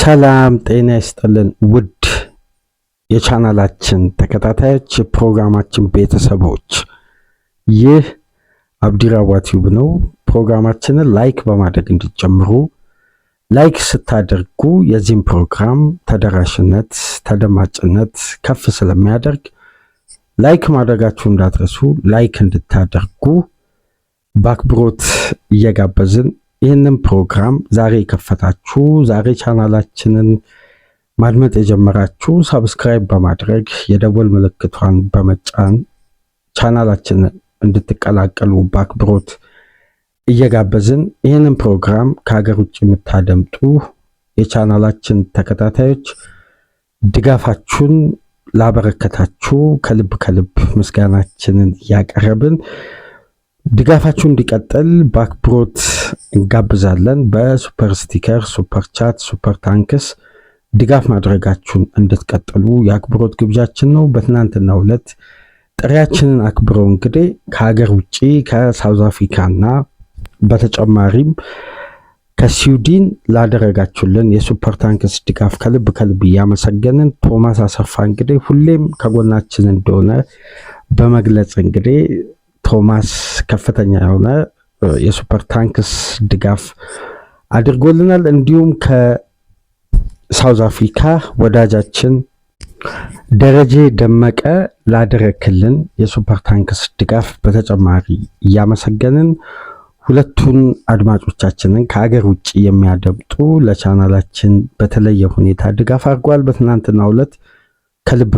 ሰላም ጤና ይስጥልን ውድ የቻናላችን ተከታታዮች ፕሮግራማችን ቤተሰቦች፣ ይህ አብዲራዋ ቲዩብ ነው። ፕሮግራማችንን ላይክ በማድረግ እንዲጀምሩ። ላይክ ስታደርጉ የዚህን ፕሮግራም ተደራሽነት ተደማጭነት ከፍ ስለሚያደርግ ላይክ ማድረጋችሁ እንዳትረሱ። ላይክ እንድታደርጉ በአክብሮት እየጋበዝን ይህንን ፕሮግራም ዛሬ የከፈታችሁ ዛሬ ቻናላችንን ማድመጥ የጀመራችሁ ሰብስክራይብ በማድረግ የደወል ምልክቷን በመጫን ቻናላችንን እንድትቀላቀሉ በአክብሮት እየጋበዝን ይህንን ፕሮግራም ከሀገር ውጭ የምታደምጡ የቻናላችን ተከታታዮች ድጋፋችሁን ላበረከታችሁ ከልብ ምስጋናችንን ያቀረብን ድጋፋችሁ እንዲቀጥል በአክብሮት እንጋብዛለን። በሱፐር ስቲከር፣ ሱፐር ቻት፣ ሱፐር ታንክስ ድጋፍ ማድረጋችሁን እንድትቀጥሉ የአክብሮት ግብዣችን ነው። በትናንትናው ዕለት ጥሪያችንን አክብረው እንግዲህ ከሀገር ውጭ ከሳውዝ አፍሪካና በተጨማሪም ከስዊድን ላደረጋችሁልን የሱፐር ታንክስ ድጋፍ ከልብ እያመሰገንን ቶማስ አሰፋ እንግዲህ ሁሌም ከጎናችን እንደሆነ በመግለጽ እንግዲህ ቶማስ ከፍተኛ የሆነ የሱፐር ታንክስ ድጋፍ አድርጎልናል። እንዲሁም ከሳውዝ አፍሪካ ወዳጃችን ደረጀ ደመቀ ላደረክልን የሱፐር ታንክስ ድጋፍ በተጨማሪ እያመሰገንን ሁለቱን አድማጮቻችንን ከሀገር ውጭ የሚያደምጡ ለቻናላችን በተለየ ሁኔታ ድጋፍ አድርጓል። በትናንትናው ዕለት ከልብ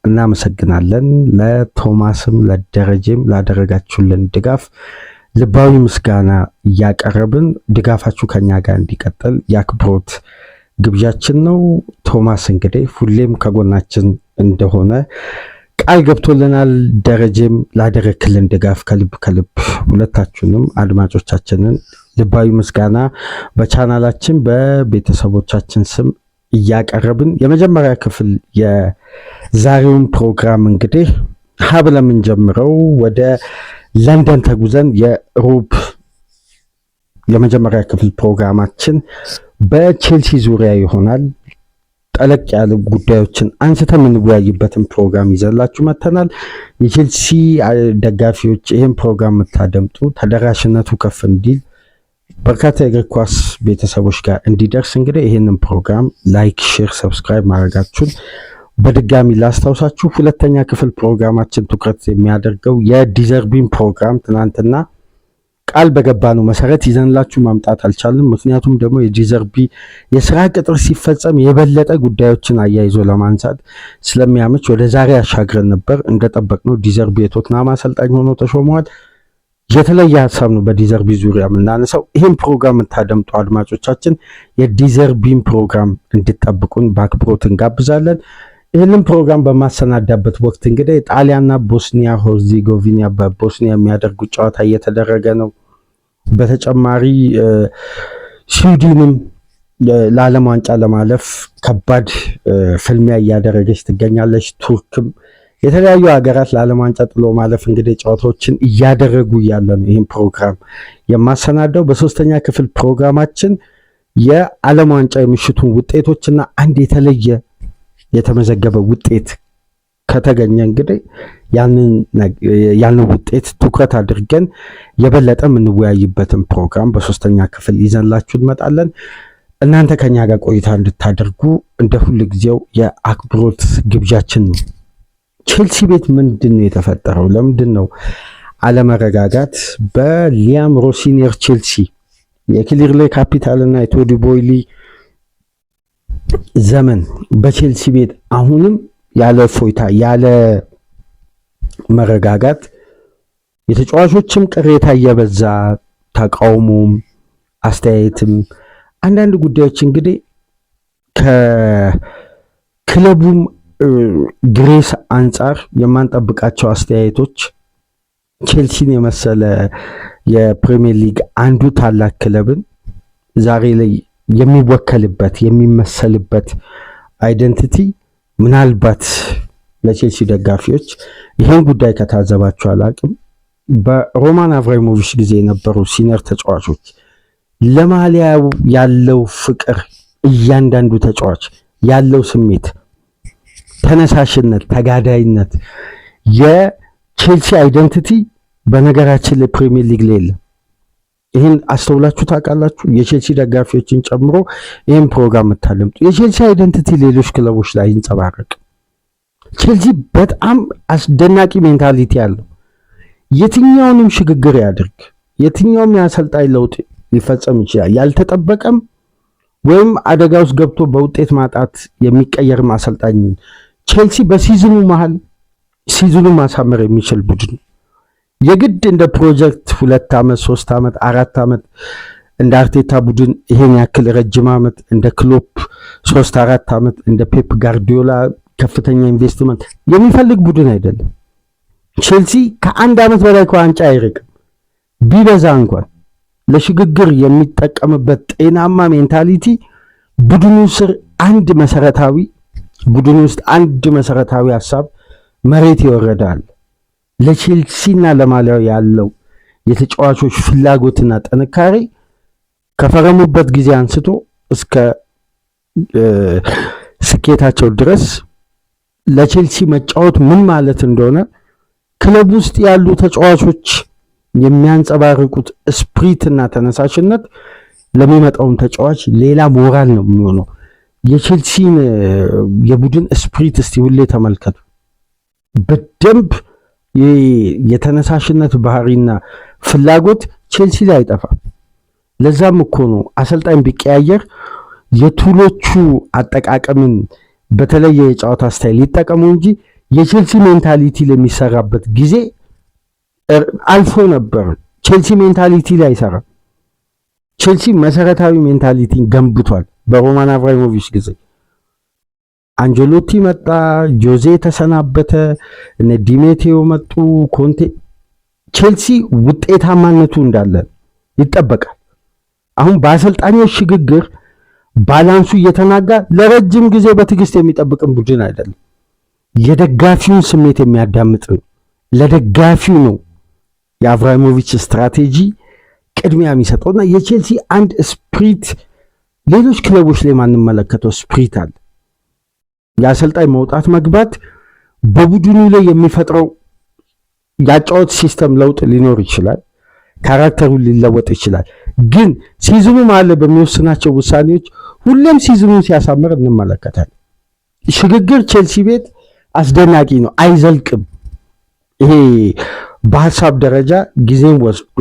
እናመሰግናለን። ለቶማስም ለደረጀም ላደረጋችሁልን ድጋፍ ልባዊ ምስጋና እያቀረብን ድጋፋችሁ ከኛ ጋር እንዲቀጥል የአክብሮት ግብዣችን ነው። ቶማስ እንግዲህ ሁሌም ከጎናችን እንደሆነ ቃል ገብቶልናል። ደረጀም ላደረክልን ድጋፍ ከልብ ሁለታችሁንም አድማጮቻችንን ልባዊ ምስጋና በቻናላችን በቤተሰቦቻችን ስም እያቀረብን የመጀመሪያ ክፍል የዛሬውን ፕሮግራም እንግዲህ ሀብለን የምንጀምረው ወደ ለንደን ተጉዘን የሮብ የመጀመሪያ ክፍል ፕሮግራማችን በቼልሲ ዙሪያ ይሆናል። ጠለቅ ያሉ ጉዳዮችን አንስተን የምንወያይበትን ፕሮግራም ይዘላችሁ መተናል። የቼልሲ ደጋፊዎች ይህን ፕሮግራም የምታደምጡ ተደራሽነቱ ከፍ እንዲል በርካታ የእግር ኳስ ቤተሰቦች ጋር እንዲደርስ እንግዲህ ይህንን ፕሮግራም ላይክ፣ ሼር፣ ሰብስክራይብ ማድረጋችሁን በድጋሚ ላስታውሳችሁ። ሁለተኛ ክፍል ፕሮግራማችን ትኩረት የሚያደርገው የዲዘርቢን ፕሮግራም ትናንትና ቃል በገባነው መሰረት ይዘንላችሁ ማምጣት አልቻልንም። ምክንያቱም ደግሞ የዲዘርቢ የስራ ቅጥር ሲፈጸም የበለጠ ጉዳዮችን አያይዞ ለማንሳት ስለሚያመች ወደ ዛሬ አሻግረን ነበር። እንደጠበቅነው ዲዘርቢ የቶትናም አሰልጣኝ ሆኖ ተሾመዋል። የተለየ ሀሳብ ነው በዲዘርቢ ዙሪያ የምናነሳው። ይህን ፕሮግራም የምታደምጡ አድማጮቻችን የዲዘርቢን ፕሮግራም እንድጠብቁን በአክብሮት እንጋብዛለን። ይህንን ፕሮግራም በማሰናዳበት ወቅት እንግዲህ ጣሊያንና ቦስኒያ ሄርዜጎቪና በቦስኒያ የሚያደርጉት ጨዋታ እየተደረገ ነው። በተጨማሪ ስዊድንም ለዓለም ዋንጫ ለማለፍ ከባድ ፍልሚያ እያደረገች ትገኛለች። ቱርክም የተለያዩ ሀገራት ለዓለም ዋንጫ ጥሎ ማለፍ እንግዲህ ጨዋታዎችን እያደረጉ ያለ ነው። ይህን ፕሮግራም የማሰናዳው በሶስተኛ ክፍል ፕሮግራማችን የዓለም ዋንጫ የምሽቱን ውጤቶችና አንድ የተለየ የተመዘገበ ውጤት ከተገኘ እንግዲህ ያንን ውጤት ትኩረት አድርገን የበለጠ የምንወያይበትን ፕሮግራም በሶስተኛ ክፍል ይዘንላችሁ እንመጣለን። እናንተ ከኛ ጋር ቆይታ እንድታደርጉ እንደ ሁል ጊዜው የአክብሮት ግብዣችን ነው። ቼልሲ ቤት ምንድን ነው የተፈጠረው? ለምንድን ነው አለመረጋጋት? በሊያም ሮሲኒየር ቼልሲ የክሊርሌ ካፒታል እና የቶዲ ቦይሊ ዘመን በቼልሲ ቤት አሁንም ያለ ፎይታ ያለ መረጋጋት፣ የተጫዋቾችም ቅሬታ እየበዛ ተቃውሞም አስተያየትም አንዳንድ ጉዳዮች እንግዲህ ከክለቡም ግሬስ አንጻር የማንጠብቃቸው አስተያየቶች ቼልሲን የመሰለ የፕሪሚየር ሊግ አንዱ ታላቅ ክለብን ዛሬ ላይ የሚወከልበት የሚመሰልበት አይደንቲቲ ምናልባት ለቼልሲ ደጋፊዎች ይህን ጉዳይ ከታዘባቸው አላቅም በሮማን አብራሞቪች ጊዜ የነበሩ ሲኒየር ተጫዋቾች ለማሊያው ያለው ፍቅር እያንዳንዱ ተጫዋች ያለው ስሜት፣ ተነሳሽነት፣ ተጋዳይነት የቼልሲ አይደንቲቲ በነገራችን ላይ ፕሪሚየር ሊግ ላይ የለም። ይህን አስተውላችሁ ታውቃላችሁ? የቼልሲ ደጋፊዎችን ጨምሮ ይህን ፕሮግራም የምታለምጡ የቼልሲ አይደንቲቲ ሌሎች ክለቦች ላይ ይንጸባረቅ። ቼልሲ በጣም አስደናቂ ሜንታሊቲ አለው። የትኛውንም ሽግግር ያድርግ፣ የትኛውም የአሰልጣኝ ለውጥ ሊፈጸም ይችላል። ያልተጠበቀም ወይም አደጋ ውስጥ ገብቶ በውጤት ማጣት የሚቀየርም አሰልጣኝ ቼልሲ በሲዝኑ መሃል ሲዝኑን ማሳመር የሚችል ቡድን የግድ እንደ ፕሮጀክት 2 ዓመት 3 ዓመት 4 ዓመት እንደ አርቴታ ቡድን ይሄን ያክል ረጅም ዓመት እንደ ክሎፕ 3-4 ዓመት እንደ ፔፕ ጋርዲዮላ ከፍተኛ ኢንቨስትመንት የሚፈልግ ቡድን አይደለም። ቼልሲ ከአንድ ዓመት በላይ ከዋንጫ አይርቅም። ቢበዛ እንኳን ለሽግግር የሚጠቀምበት ጤናማ ሜንታሊቲ ቡድኑ ውስጥ አንድ መሰረታዊ ሐሳብ መሬት ይወረዳል። ለቼልሲና ለማሊያው ያለው የተጫዋቾች ፍላጎትና ጥንካሬ ከፈረሙበት ጊዜ አንስቶ እስከ ስኬታቸው ድረስ ለቼልሲ መጫወት ምን ማለት እንደሆነ ክለብ ውስጥ ያሉ ተጫዋቾች የሚያንጸባርቁት ስፕሪትና ተነሳሽነት ለሚመጣውም ተጫዋች ሌላ ሞራል ነው የሚሆነው። የቼልሲን የቡድን ስፕሪት እስቲ ሁሌ ተመልከቱ። በደንብ የተነሳሽነት ባህሪና ፍላጎት ቼልሲ ላይ አይጠፋም። ለዛም እኮ ነው አሰልጣኝ ቢቀያየር የቱሎቹ አጠቃቀምን በተለየ የጨዋታ ስታይል ይጠቀሙ እንጂ የቼልሲ ሜንታሊቲ ለሚሰራበት ጊዜ አልፎ ነበር። ቼልሲ ሜንታሊቲ ላይ አይሰራ። ቼልሲ መሰረታዊ ሜንታሊቲን ገንብቷል። በሮማን አብራሞቪች ጊዜ አንጀሎቲ መጣ፣ ጆዜ ተሰናበተ፣ እነ ዲሜቴዮ መጡ፣ ኮንቴ። ቼልሲ ውጤታማነቱ እንዳለ ይጠበቃል። አሁን በአሰልጣኞች ሽግግር ባላንሱ እየተናጋ ለረጅም ጊዜ በትዕግስት የሚጠብቅን ቡድን አይደለም። የደጋፊውን ስሜት የሚያዳምጥ ነው። ለደጋፊው ነው የአብራሞቪች ስትራቴጂ ቅድሚያ የሚሰጠውና የቼልሲ አንድ ስፕሪት ሌሎች ክለቦች ላይ ማንመለከተው ስፕሪት አለ። የአሰልጣኝ መውጣት መግባት በቡድኑ ላይ የሚፈጥረው ያጫወት ሲስተም ለውጥ ሊኖር ይችላል። ካራክተሩ ሊለወጥ ይችላል። ግን ሲዝኑ ማለት በሚወስናቸው ውሳኔዎች ሁሌም ሲዝኑን ሲያሳምር እንመለከታለን። ሽግግር ቼልሲ ቤት አስደናቂ ነው፣ አይዘልቅም። ይሄ በሀሳብ ደረጃ ጊዜን ወስዶ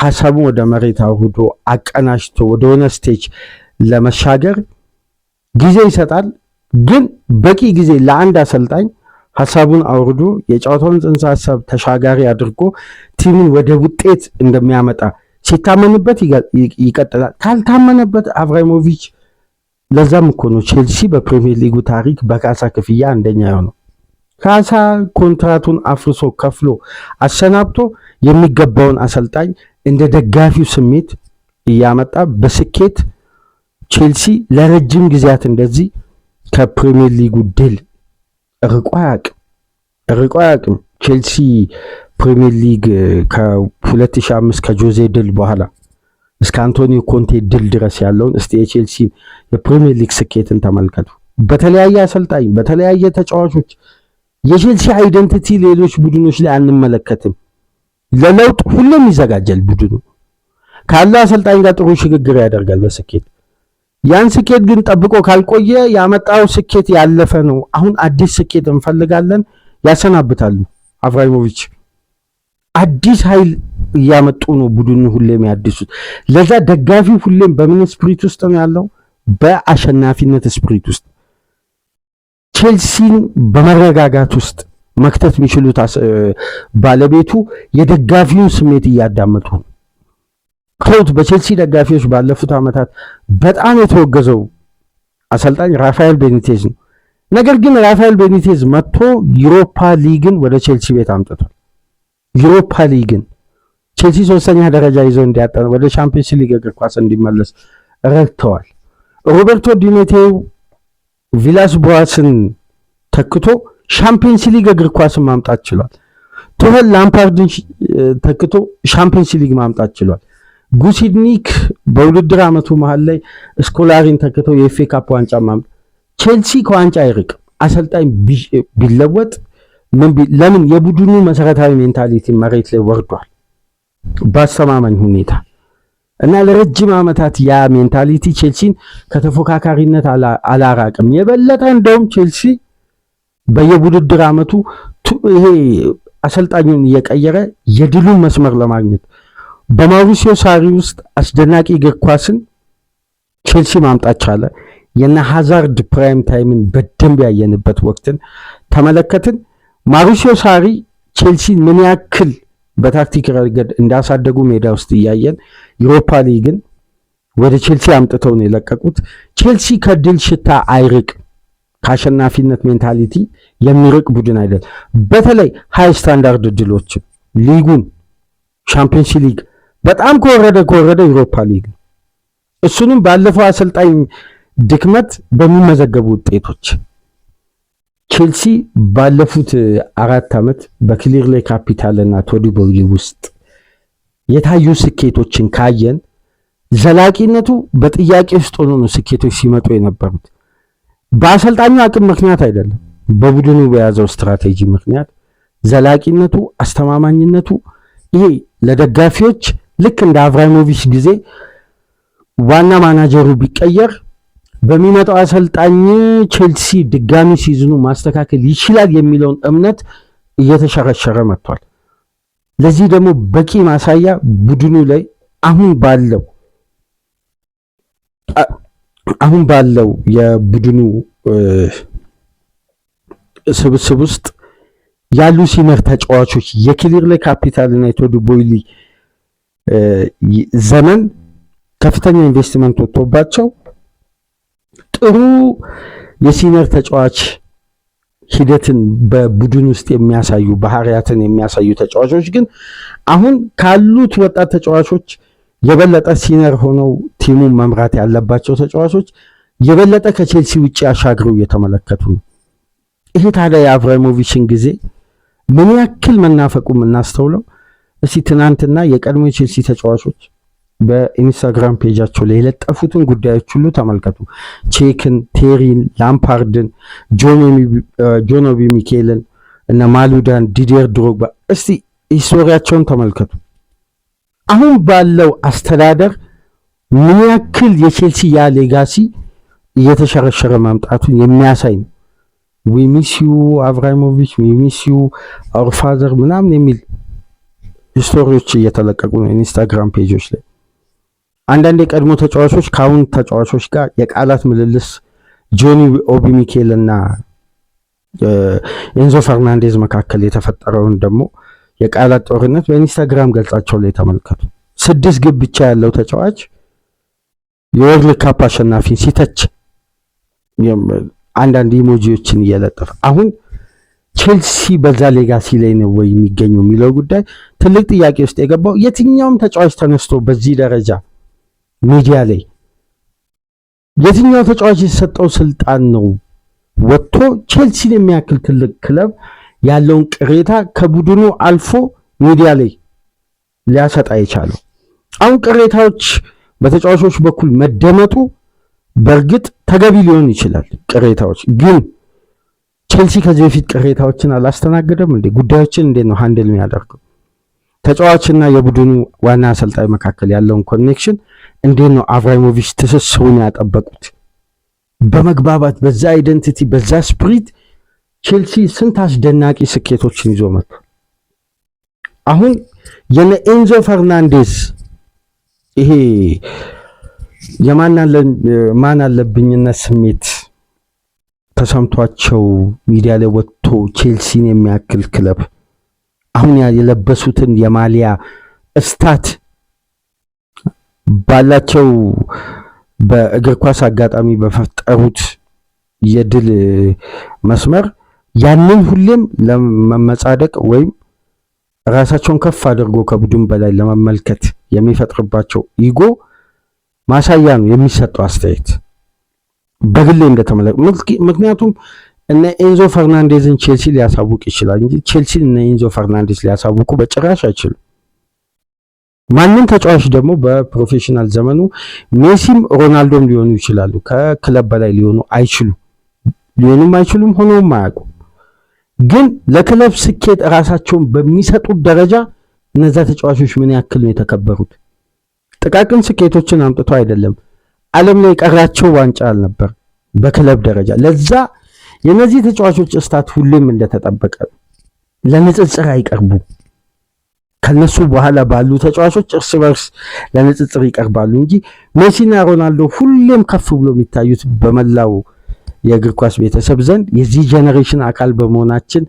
ሀሳቡን ወደ መሬት አውርዶ አቀናጅቶ ወደሆነ ስቴጅ ለመሻገር ጊዜ ይሰጣል። ግን በቂ ጊዜ ለአንድ አሰልጣኝ ሀሳቡን አውርዶ የጨዋታውን ጽንሰ ሀሳብ ተሻጋሪ አድርጎ ቲሙን ወደ ውጤት እንደሚያመጣ ሲታመንበት ይቀጥላል። ካልታመነበት አብራሞቪች ለዛም እኮ ነው ቼልሲ በፕሪሚየር ሊጉ ታሪክ በካሳ ክፍያ አንደኛ የሆነው። ካሳ ኮንትራቱን አፍርሶ ከፍሎ አሰናብቶ የሚገባውን አሰልጣኝ እንደ ደጋፊው ስሜት እያመጣ በስኬት ቼልሲ ለረጅም ጊዜያት እንደዚህ ከፕሪሚየር ሊጉ ድል ርቆ አያውቅም። ቼልሲ ፕሪሚየር ሊግ ከ2005 ከጆዜ ድል በኋላ እስከ አንቶኒዮ ኮንቴ ድል ድረስ ያለውን እስቲ የቼልሲ የፕሪሚየር ሊግ ስኬትን ተመልከቱ። በተለያየ አሰልጣኝ፣ በተለያየ ተጫዋቾች የቼልሲ አይደንቲቲ ሌሎች ቡድኖች ላይ አንመለከትም። ለለውጥ ሁሉም ይዘጋጃል። ቡድኑ ካለ አሰልጣኝ ጋር ጥሩ ሽግግር ያደርጋል በስኬት። ያን ስኬት ግን ጠብቆ ካልቆየ ያመጣው ስኬት ያለፈ ነው። አሁን አዲስ ስኬት እንፈልጋለን፣ ያሰናብታሉ። አብራሞቪች አዲስ ኃይል እያመጡ ነው ቡድኑ ሁሌም ያድሱት። ለዛ ደጋፊው ሁሌም በምን ስፕሪት ውስጥ ነው ያለው? በአሸናፊነት ስፕሪት ውስጥ። ቼልሲን በመረጋጋት ውስጥ መክተት የሚችሉት ባለቤቱ የደጋፊውን ስሜት እያዳመጡ ነው። ክሎት በቼልሲ ደጋፊዎች ባለፉት ዓመታት በጣም የተወገዘው አሰልጣኝ ራፋኤል ቤኒቴዝ ነው። ነገር ግን ራፋኤል ቤኒቴዝ መጥቶ ዩሮፓ ሊግን ወደ ቼልሲ ቤት አምጥቷል። ዩሮፓ ሊግን ቼልሲ 3ኛ ደረጃ ይዞ እንዲያጠና ወደ ቻምፒየንስ ሊግ እግር ኳስ እንዲመለስ ረድተዋል። ሮቤርቶ ዲሜቴው ቪላስ ቦአስን ተክቶ ቻምፒየንስ ሊግ እግር ኳስን ማምጣት ችሏል። ቱኸል ላምፓርድን ተክቶ ቻምፒየንስ ሊግ ማምጣት ችሏል። ጉሲድኒክ በውድድር ዓመቱ መሃል ላይ ስኮላሪን ተክተው የኤፍኤ ካፕ ዋንጫ ማምጣት። ቼልሲ ከዋንጫ አይርቅም። አሰልጣኝ ቢለወጥ ለምን የቡድኑ መሰረታዊ ሜንታሊቲ መሬት ላይ ወርዷል በአስተማማኝ ሁኔታ እና ለረጅም ዓመታት ያ ሜንታሊቲ ቼልሲን ከተፎካካሪነት አላራቅም። የበለጠ እንደውም ቼልሲ በየውድድር ዓመቱ ይሄ አሰልጣኙን እየቀየረ የድሉን መስመር ለማግኘት በማውሪሲዮ ሳሪ ውስጥ አስደናቂ እግር ኳስን ቼልሲ ማምጣት ቻለ። የነ ሃዛርድ ፕራይም ታይምን በደንብ ያየንበት ወቅትን ተመለከትን። ማውሪሲዮ ሳሪ ቼልሲን ምን ያክል በታክቲክ ረገድ እንዳሳደጉ ሜዳ ውስጥ እያየን ዩሮፓ ሊግን ወደ ቼልሲ አምጥተው ነው የለቀቁት። ቼልሲ ከድል ሽታ አይርቅ፣ ከአሸናፊነት ሜንታሊቲ የሚርቅ ቡድን አይደል። በተለይ ሃይ ስታንዳርድ ድሎችን ሊጉን፣ ሻምፒዮንስ ሊግ በጣም ከወረደ ዩሮፓ ሊግ፣ እሱንም ባለፈው አሰልጣኝ ድክመት በሚመዘገቡ ውጤቶች ቼልሲ ባለፉት 4 ዓመት በክሊርሌይ ካፒታል እና ቶዲ ቦይሊ ውስጥ የታዩ ስኬቶችን ካየን ዘላቂነቱ በጥያቄ ውስጥ ሆኖ ነው ስኬቶች ሲመጡ የነበሩት። በአሰልጣኙ አቅም ምክንያት አይደለም፣ በቡድኑ በያዘው ስትራቴጂ ምክንያት ዘላቂነቱ፣ አስተማማኝነቱ ይሄ ለደጋፊዎች ልክ እንደ አብራሞቪች ጊዜ ዋና ማናጀሩ ቢቀየር በሚመጣው አሰልጣኝ ቼልሲ ድጋሚ ሲዝኑ ማስተካከል ይችላል የሚለውን እምነት እየተሸረሸረ መጥቷል። ለዚህ ደግሞ በቂ ማሳያ ቡድኑ ላይ አሁን ባለው የቡድኑ ስብስብ ውስጥ ያሉ ሲኒየር ተጫዋቾች የክሊርሌይ ካፒታል እና የቶዲ ቦይሊ ዘመን ከፍተኛ ኢንቨስትመንት ወጥቶባቸው ጥሩ የሲኒየር ተጫዋች ሂደትን በቡድን ውስጥ የሚያሳዩ ባህሪያትን የሚያሳዩ ተጫዋቾች ግን አሁን ካሉት ወጣት ተጫዋቾች የበለጠ ሲኒየር ሆነው ቲሙን መምራት ያለባቸው ተጫዋቾች የበለጠ ከቼልሲ ውጪ አሻግረው እየተመለከቱ ነው። ይሄ ታዲያ የአብራሞቪችን ጊዜ ምን ያክል መናፈቁ የምናስተውለው እስቲ ትናንትና የቀድሞ ቼልሲ ተጫዋቾች በኢንስታግራም ፔጃቸው ላይ የለጠፉትን ጉዳዮች ሁሉ ተመልከቱ። ቼክን፣ ቴሪን፣ ላምፓርድን፣ ጆን ኦቢ ሚኬልን እና ማሉዳን፣ ዲዲየር ድሮግባ እስቲ ሂስቶሪያቸውን ተመልከቱ። አሁን ባለው አስተዳደር ምን ያክል የቼልሲ ያ ሌጋሲ እየተሸረሸረ ማምጣቱን የሚያሳይ ነው። ዊ ሚስ ዩ አብራሞቪች፣ ዊ ሚስ ዩ አወር ፋዘር ምናምን የሚል ሂስቶሪዎች እየተለቀቁ ነው ኢንስታግራም ፔጆች ላይ። አንዳንድ የቀድሞ ተጫዋቾች ከአሁን ተጫዋቾች ጋር የቃላት ምልልስ ጆኒ ኦቢ ሚኬል እና ኤንዞ ፈርናንዴዝ መካከል የተፈጠረውን ደግሞ የቃላት ጦርነት በኢንስታግራም ገጻቸው ላይ ተመልከቱ። 6 ግብ ብቻ ያለው ተጫዋች የወርልድ ካፕ አሸናፊን ሲተች አንዳንድ ኢሞጂዎችን እየለጠፈ አሁን ቼልሲ በዛ ሌጋሲ ላይ ነው ወይ የሚገኘው የሚለው ጉዳይ ትልቅ ጥያቄ ውስጥ የገባው። የትኛውም ተጫዋች ተነስቶ በዚህ ደረጃ ሚዲያ ላይ የትኛው ተጫዋች የተሰጠው ስልጣን ነው ወጥቶ ቼልሲን የሚያክል ትልቅ ክለብ ያለውን ቅሬታ ከቡድኑ አልፎ ሚዲያ ላይ ሊያሰጣ የቻለው? አሁን ቅሬታዎች በተጫዋቾች በኩል መደመጡ በእርግጥ ተገቢ ሊሆን ይችላል። ቅሬታዎች ግን ቼልሲ ከዚህ በፊት ቅሬታዎችን አላስተናገደም እንዴ? ጉዳዮችን እንዴት ነው ሃንድል የሚያደርገው? ተጫዋችና የቡድኑ ዋና አሰልጣኝ መካከል ያለውን ኮኔክሽን እንዴት ነው አብራሞቪች ትስስሩን ያጠበቁት? በመግባባት በዛ አይደንቲቲ በዛ ስፕሪት ቼልሲ ስንት አስደናቂ ስኬቶችን ይዞ መጥቷል። አሁን የነ ኤንዞ ፈርናንዴዝ ይሄ የማን አለብኝነት ስሜት ተሰምቷቸው ሚዲያ ላይ ወጥቶ ቼልሲን የሚያክል ክለብ አሁን የለበሱትን የማሊያ እስታት ባላቸው በእግር ኳስ አጋጣሚ በፈጠሩት የድል መስመር ያንን ሁሌም ለመመጻደቅ ወይም ራሳቸውን ከፍ አድርጎ ከቡድን በላይ ለመመልከት የሚፈጥርባቸው ኢጎ ማሳያ ነው የሚሰጠው አስተያየት በግሌ እንደተመለከ። ምክንያቱም እነ ኤንዞ ፈርናንዴዝን ቼልሲ ሊያሳውቅ ይችላል እንጂ ቼልሲ እነ ኤንዞ ፈርናንዴዝ ሊያሳውቁ በጭራሽ አይችሉም። ማንም ተጫዋች ደግሞ በፕሮፌሽናል ዘመኑ ሜሲም ሮናልዶም ሊሆኑ ይችላሉ። ከክለብ በላይ ሊሆኑም አይችሉም ሆኖም አያውቁ። ግን ለክለብ ስኬት ራሳቸውን በሚሰጡት ደረጃ እነዛ ተጫዋቾች ምን ያክል ነው የተከበሩት? ጥቃቅን ስኬቶችን አምጥቶ አይደለም። ዓለም ላይ የቀራቸው ዋንጫ አልነበር በክለብ ደረጃ። ለዛ የነዚህ ተጫዋቾች ስታት ሁሌም እንደተጠበቀ ለንጽጽር አይቀርቡ። ከነሱ በኋላ ባሉ ተጫዋቾች እርስ በርስ ለንጽጽር ይቀርባሉ እንጂ ሜሲና ሮናልዶ ሁሌም ከፍ ብሎ የሚታዩት በመላው የእግር ኳስ ቤተሰብ ዘንድ የዚህ ጄኔሬሽን አካል በመሆናችን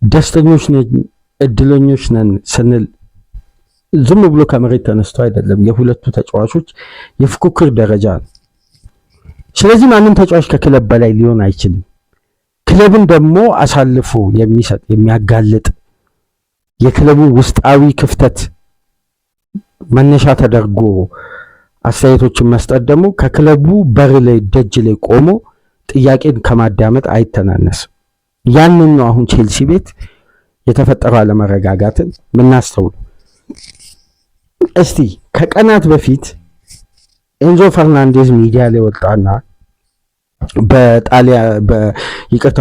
ደስተኞች ነን፣ እድለኞች ነን ስንል ዝም ብሎ ከመሬት ተነስቶ አይደለም። የሁለቱ ተጫዋቾች የፉክክር ደረጃ ነው። ስለዚህ ማንም ተጫዋች ከክለብ በላይ ሊሆን አይችልም። ክለብን ደግሞ አሳልፎ የሚሰጥ የሚያጋልጥ የክለቡ ውስጣዊ ክፍተት መነሻ ተደርጎ አስተያየቶችን መስጠት ደግሞ ከክለቡ በር ላይ ደጅ ላይ ቆሞ ጥያቄን ከማዳመጥ አይተናነስም። ያንን ነው አሁን ቼልሲ ቤት የተፈጠረው አለመረጋጋትን ምናስተውሉ። እስቲ ከቀናት በፊት ኤንዞ ፈርናንዴዝ ሚዲያ ላይ ወጣና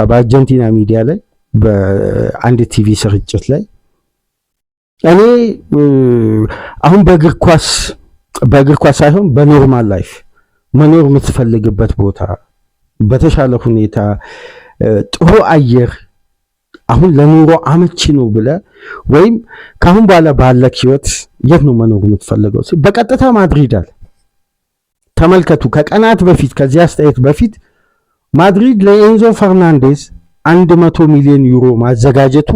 በአርጀንቲና ሚዲያ ላይ በአንድ ቲቪ ስርጭት ላይ እኔ አሁን በእግር ኳስ ሳይሆን በኖርማል ላይፍ መኖር የምትፈልግበት ቦታ በተሻለ ሁኔታ ጥሩ አየር አሁን ለኑሮ አመቺ ነው ብለ ወይም ካሁን በኋላ ባለክ ህይወት የት ነው መኖር የምትፈልገው? በቀጥታ ማድሪድ አለ። ተመልከቱ። ከቀናት በፊት ከዚህ አስተያየት በፊት ማድሪድ ለኤንዞ ፈርናንዴዝ 100 ሚሊዮን ዩሮ ማዘጋጀቱ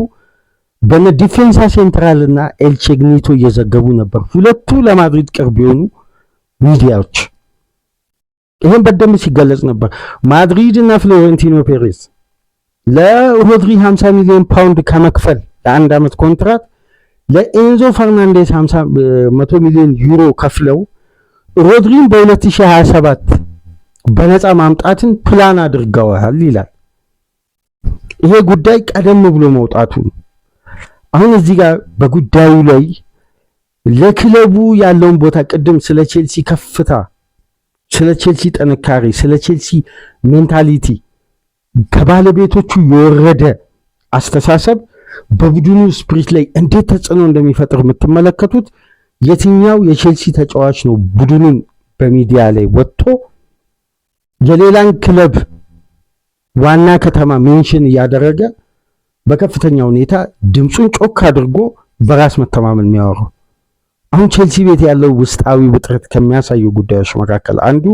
በነ ዲፌንሳ ሴንትራል እና ኤልቼግኒቶ እየዘገቡ ነበር። ሁለቱ ለማድሪድ ቅርብ የሆኑ ሚዲያዎች ይሄን በደንብ ሲገለጽ ነበር። ማድሪድ እና ፍሎሬንቲኖ ፔሬዝ ለሮድሪ 50 ሚሊዮን ፓውንድ ከመክፈል ለ1 ዓመት ኮንትራት ለኤንዞ ፈርናንዴዝ 100 ሚሊዮን ዩሮ ከፍለው ሮድሪን በ2027 በነፃ ማምጣትን ፕላን አድርገዋል ይላል። ይሄ ጉዳይ ቀደም ብሎ መውጣቱ አሁን እዚህ ጋር በጉዳዩ ላይ ለክለቡ ያለውን ቦታ ቅድም ስለ ቼልሲ ከፍታ፣ ስለ ቼልሲ ጥንካሬ፣ ስለ ቼልሲ ሜንታሊቲ ከባለቤቶቹ የወረደ አስተሳሰብ በቡድኑ ስፕሪት ላይ እንዴት ተጽዕኖ እንደሚፈጥር የምትመለከቱት የትኛው የቼልሲ ተጫዋች ነው ቡድኑን በሚዲያ ላይ ወጥቶ የሌላን ክለብ ዋና ከተማ ሜንሽን እያደረገ በከፍተኛ ሁኔታ ድምፁን ጮክ አድርጎ በራስ መተማመን የሚያወራው? አሁን ቼልሲ ቤት ያለው ውስጣዊ ውጥረት ከሚያሳዩ ጉዳዮች መካከል አንዱ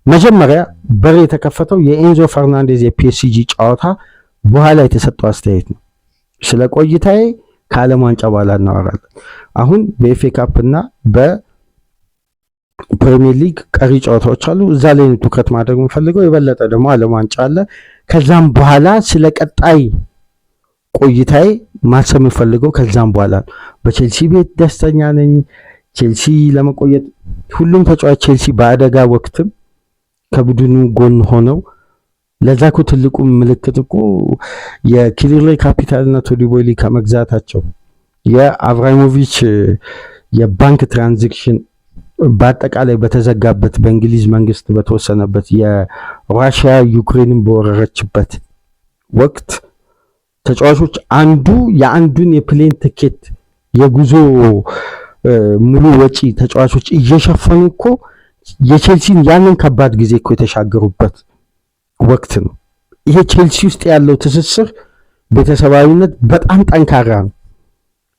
መጀመሪያ በር የተከፈተው የኤንዞ ፈርናንዴዝ የፒኤስጂ ጨዋታ በኋላ የተሰጠው አስተያየት ነው። ስለ ቆይታዬ ከዓለም ዋንጫ በኋላ እናወራለን። አሁን በኤፍኤ ካፕ እና በፕሪሚየር ሊግ ቀሪ ጨዋታዎች አሉ። እዛ ላይ ትኩረት ማድረግ የምፈልገው የበለጠ ደግሞ ዓለም ዋንጫ አለ። ከዛም በኋላ ስለ ቀጣይ ቆይታዬ ማሰብ የምፈልገው ከዛም በኋላ በቼልሲ ቤት ደስተኛ ነኝ። ቼልሲ ለመቆየት ሁሉም ተጫዋች ቼልሲ በአደጋ ወቅትም ከቡድኑ ጎን ሆነው ለዛኩ ትልቁ ምልክት እኮ የኪሪሌ ካፒታልና ቶዲቦይሊ ከመግዛታቸው የአብራሞቪች የባንክ ትራንዛክሽን በአጠቃላይ በተዘጋበት በእንግሊዝ መንግስት በተወሰነበት የራሽያ ዩክሬንን በወረረችበት ወቅት ተጫዋቾች የአንዱን የፕሌን ትኬት የጉዞ ሙሉ ወጪ ተጫዋቾች እየሸፈኑ እኮ የቼልሲን ያንን ከባድ ጊዜ እኮ የተሻገሩበት ወቅት ነው። ይሄ ቼልሲ ውስጥ ያለው ትስስር ቤተሰባዊነት በጣም ጠንካራ ነው።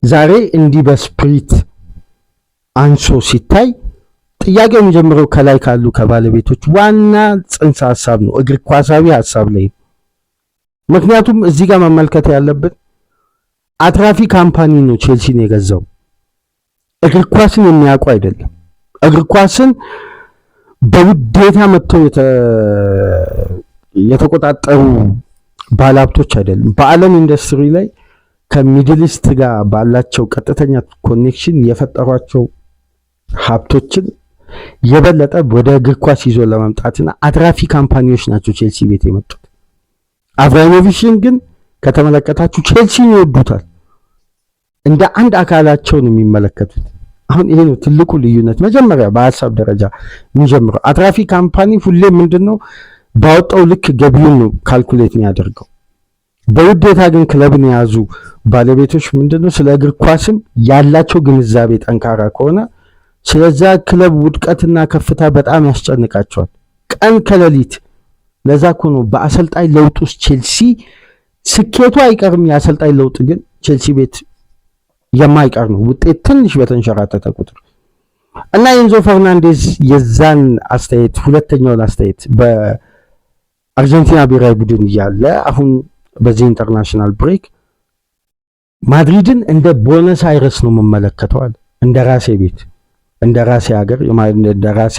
ዛሬ እንዲህ በስፕሪት አንሶ ሲታይ ጥያቄው የሚጀምረው ከላይ ካሉ ከባለቤቶች ዋና ጽንሰ ሐሳብ ነው፣ እግር ኳሳዊ ሐሳብ ላይ። ምክንያቱም እዚህ ጋር መመልከት ያለብን አትራፊ ካምፓኒ ነው ቼልሲን የገዛው። እግር ኳስን የሚያውቁ አይደለም። እግር ኳስን በውዴታ መጥተው የተቆጣጠሩ ባለሀብቶች አይደለም። በዓለም ኢንዱስትሪ ላይ ከሚድል ኢስት ጋር ባላቸው ቀጥተኛ ኮኔክሽን የፈጠሯቸው ሀብቶችን የበለጠ ወደ እግር ኳስ ይዞ ለመምጣትና አትራፊ ካምፓኒዎች ናቸው ቼልሲ ቤት የመጡት። አብራሞቪችን ግን ከተመለከታችሁ ቼልሲን ይወዱታል፣ እንደ አንድ አካላቸው ነው የሚመለከቱት። አሁን ይሄ ነው ትልቁ ልዩነት። መጀመሪያ በሀሳብ ደረጃ የሚጀምረው አትራፊ ካምፓኒ ሁሌ ምንድነው ባወጣው ልክ ገቢውን ነው ካልኩሌት የሚያደርገው። በውዴታ ግን ክለብን የያዙ ባለቤቶች ምንድነው ስለ እግር ኳስም ያላቸው ግንዛቤ ጠንካራ ከሆነ ስለዛ ክለብ ውድቀትና ከፍታ በጣም ያስጨንቃቸዋል ቀን ከሌሊት። ለዛ እኮ ነው በአሰልጣኝ ለውጥ ውስጥ ቼልሲ ስኬቱ አይቀርም፣ የአሰልጣኝ ለውጥ ግን ቼልሲ ቤት የማይቀር ነው ውጤት ትንሽ በተንሸራተተ ቁጥር። እና ኤንዞ ፈርናንዴዝ የዛን አስተያየት ሁለተኛውን አስተያየት በአርጀንቲና ብሔራዊ ቡድን እያለ አሁን በዚህ ኢንተርናሽናል ብሬክ ማድሪድን እንደ ቦነስ አይረስ ነው የምመለከተዋል። እንደ ራሴ ቤት፣ እንደ ራሴ ሀገር፣ እንደ ራሴ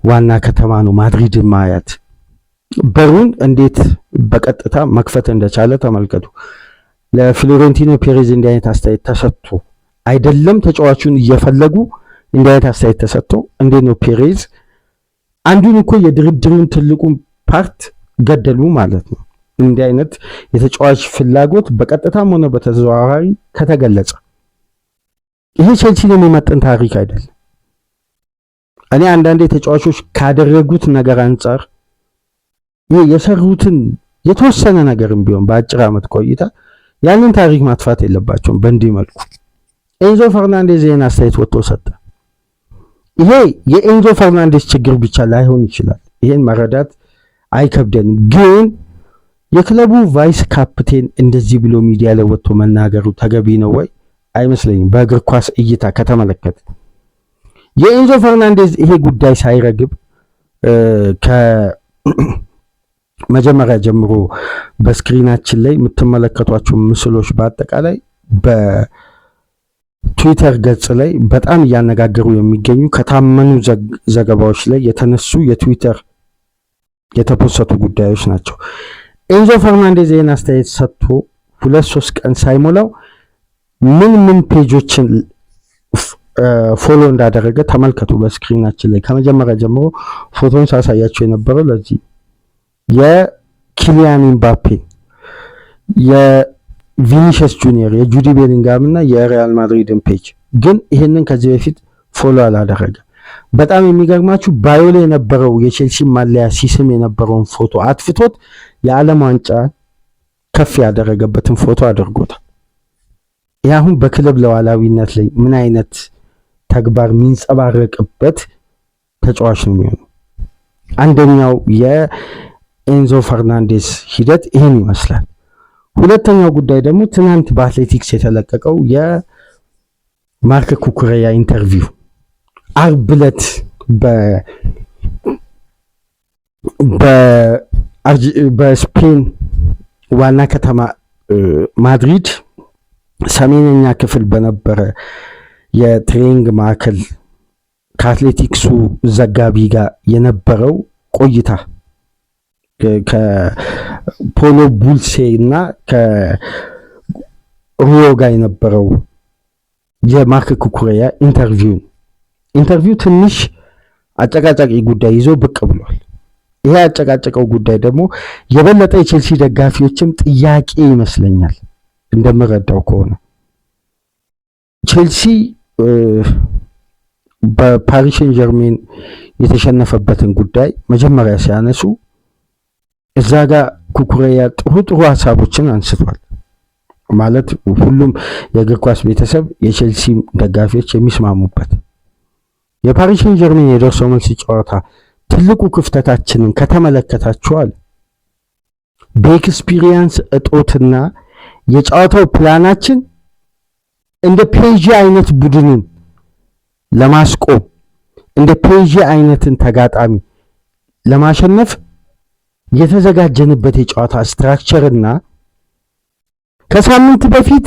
ዋና ከተማ ነው ማድሪድን ማያት። በሩን እንዴት በቀጥታ መክፈት እንደቻለ ተመልከቱ። ለፍሎሬንቲኖ ፔሬዝ እንዲህ አይነት አስተያየት ተሰጥቶ አይደለም ተጫዋቹን እየፈለጉ እንዲህ አይነት አስተያየት ተሰጥቶ እንዴት ነው ፔሬዝ አንዱን እኮ የድርድሩን ትልቁን ፓርት ገደሉ ማለት ነው። እንዲህ አይነት የተጫዋች ፍላጎት በቀጥታም ሆነ በተዘዋዋሪ ከተገለጸ ይሄ ቼልሲን የሚመጥን ታሪክ አይደለም። እኔ አንዳንዴ ተጫዋቾች ካደረጉት ነገር አንጻር ይሄ የሰሩትን የተወሰነ ነገርም ቢሆን በአጭር ዓመት ቆይታ ያንን ታሪክ ማጥፋት የለባቸውም። በእንዲህ መልኩ ኤንዞ ፈርናንዴዝ ይህን አስተያየት ወጥቶ ሰጠ። ይሄ የኤንዞ ፈርናንዴዝ ችግር ብቻ ላይሆን ይችላል። ይሄን መረዳት አይከብደንም። ግን የክለቡ ቫይስ ካፕቴን እንደዚህ ብሎ ሚዲያ ላይ ወጥቶ መናገሩ ተገቢ ነው ወይ? አይመስለኝም። በእግር ኳስ እይታ ከተመለከተ የኤንዞ ፈርናንዴዝ ይሄ ጉዳይ ሳይረግብ ከመጀመሪያ ጀምሮ በስክሪናችን ላይ የምትመለከቷቸው ምስሎች በአጠቃላይ በትዊተር ገጽ ላይ በጣም እያነጋገሩ የሚገኙ ከታመኑ ዘገባዎች ላይ የተነሱ የትዊተር የተፖሰቱ ጉዳዮች ናቸው። ኤንዞ ፈርናንዴዝ ይህን አስተያየት ሰጥቶ 2-3 ቀን ሳይሞላው ምን ፔጆችን ፎሎ እንዳደረገ ተመልከቱ በስክሪናችን ላይ። ከመጀመሪያ ጀምሮ ፎቶን ሳሳያቸው የነበረው ለዚህ የኪሊያን ኤምባፔ፣ የቪኒሽስ ጁኒየር፣ የጁዲ ቤሊንጋም እና የሪያል ማድሪድን ፔጅ ግን ይህንን ከዚህ በፊት ፎሎ አላደረገ። በጣም የሚገርማችሁ ባዮ ላይ የነበረው የቼልሲ ማሊያ ሲስም የነበረውን ፎቶ አጥፍቶት የዓለም ዋንጫ ከፍ ያደረገበትን ፎቶ አድርጎታል። ይህ አሁን በክለብ ለዋላዊነት ላይ ምን አይነት ተግባር የሚንጸባረቅበት ተጫዋች ነው የሚሆነው። አንደኛው የኤንዞ ፈርናንዴዝ ሂደት ይህን ይመስላል። ሁለተኛው ጉዳይ ደግሞ ትናንት በአትሌቲክስ የተለቀቀው የማርክ ኩኩሬያ ኢንተርቪው አርብ ዕለት በስፔን ዋና ከተማ ማድሪድ ሰሜነኛ ክፍል በነበረ የትሬኒንግ ማዕከል ከአትሌቲክሱ ዘጋቢ ጋር የነበረው ቆይታ ከፖሎ ቡልሴ እና ከሩዮ ጋር የነበረው የማርክ ኩኩሬያ ኢንተርቪው ትንሽ አጨቃጫቂ ጉዳይ ይዞ ብቅ ብሏል። ይሄ ያጨቃጨቀው ጉዳይ ደግሞ የበለጠ የቼልሲ ደጋፊዎችም ጥያቄ ይመስለኛል እንደምረዳው ከሆነ ቼልሲ በፓሪስ ሴን ጀርሜን የተሸነፈበትን ጉዳይ መጀመሪያ ሲያነሱ እዛ ጋር ኩኩሬያ ጥሩ ሀሳቦችን አንስቷል። ማለት ሁሉም የእግር ኳስ ቤተሰብ የቼልሲ ደጋፊዎች የሚስማሙበት የፓሪስ ሴን ጀርሜን የደርሶ መልስ ጨዋታ ትልቁ ክፍተታችንን ከተመለከታችኋል በኤክስፒሪየንስ እጦትና የጨዋታው ፕላናችን እንደ ፔጂ አይነት ቡድንን ለማስቆም እንደ ፔጂ አይነትን ተጋጣሚ ለማሸነፍ የተዘጋጀንበት የጨዋታ ስትራክቸርና ከሳምንት በፊት